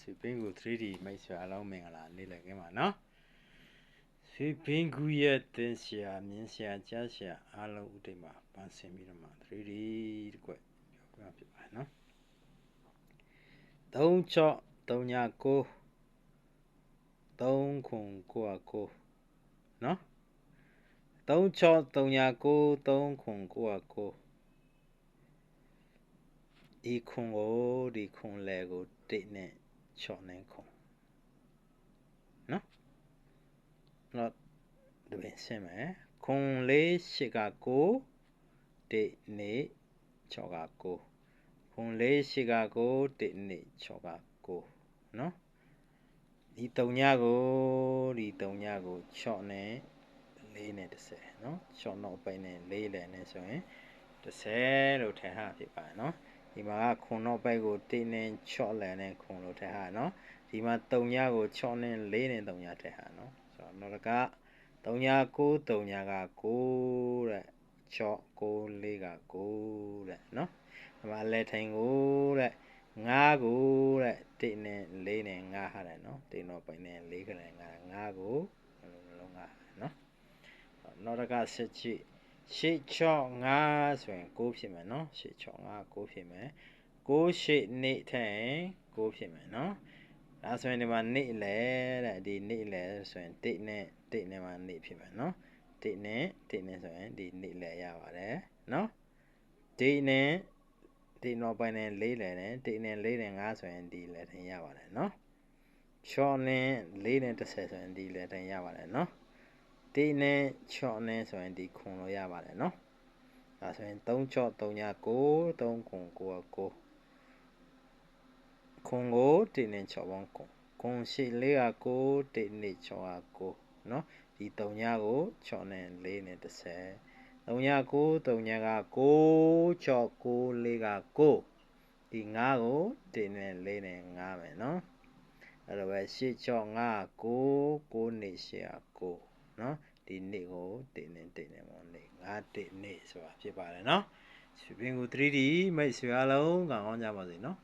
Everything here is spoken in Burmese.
Swipingu 3D မိတ်ဆွေအားလုံးမင်္ဂလာနေ့လည်ခင်းပါနော် Swipingu ရဲ့သင်ဆရာမြင်ဆရာကြားဆရာအားလုံးဥတ္တိမှာပန်းဆင်ပြီးတော့မှ 3D တကွပြောပြဖြစ်ပါနော်3639 3999နော်3639 3999ဒီခွန်ကိုဒီခွန်လေကိုတိတ်နဲ့ချော့နေခွန်နော်တော့ဒီပင်ဆင်းမယ်ခွန်လေးရှိကကိုတိတ်နေချော့ကကိုခွန်လေးရှိကကိုတိတ်နေချော့ကကိုနော်ဒီ3ညကိုချော့နေ4နဲ့30နော်ချော့နောက်ပိုင်းနဲ့4လည်းနဲ့ဆိုရင်30လို့ထည့်ထားဖြစ်ပါနော်ဒီမှာကခွန်နောက်ပိုင်းကို1နဲ့6လည်းနဲ့ခွန်လို့ထည့်ထားနော်ဒီမှာ3ညကို6နဲ့4နဲ့3ညထည့်ထားနော်ဆိုတော့နောက်က3ည9 3ညက9တဲ့6 9 4က9တဲ့နော်ဒီမှာလက်ထိုင်ကိုတဲ့5ကိုတဲ့1နဲ့4နဲ့5ဟာတယ်နော်1နောက်ပိုင်းနဲ့4ကလည်း5ကိုလုံး5နော်နောက်ကဆက်ကြည့်ရှေ့65ဆိုရင်6ဖြစ်မယ်နော်ရှေ့65 6ဖြစ်မယ်6ရှေ့နေထိုင်6ဖြစ်မယ်နော်ဒါဆိုရင်ဒီမှာနေလေတဲ့ဒီနေလေဆိုရင်1နဲ့1နဲ့မှာနေဖြစ်မယ်နော်1နဲ့1နဲ့ဆိုရင်ဒီနေလေရပါတယ်နော်1နဲ့1နောက်ပိုင်းနဲ့4လေနဲ့1နဲ့4နဲ့5ဆိုရင်ဒီလေထင်ရပါတယ်နော်6နဲ့4နဲ့30ဆိုရင်ဒီလေထင်ရပါတယ်နော်1နဲ့6နဲ့ဆိုရင်ဒီခွန်လို့ရပါတယ်နော်ဒါဆိုရင်36 39 3999ခွန်ကို1နဲ့6ပေါင်းခွန်ရှိ4က9 1နဲ့6က9နော်ဒီ3ညကို6နဲ့4နဲ့30 3ည9 3ညက9 6 9 4က9ဒီ5ကို1နဲ့4နဲ့5မယ်နော်အဲ့တော့ပဲရှေ့6 5 9 9နဲ့ရှေ့က9နော်ဒီနေ့ကို1နဲ့1နဲ့ပေါ့နေ့5 1နေ့ဆိုတာဖြစ်ပါတယ်နော်Swipingu 3D မိတ်ဆွေအားလုံးကောင်းကြပါစေနော်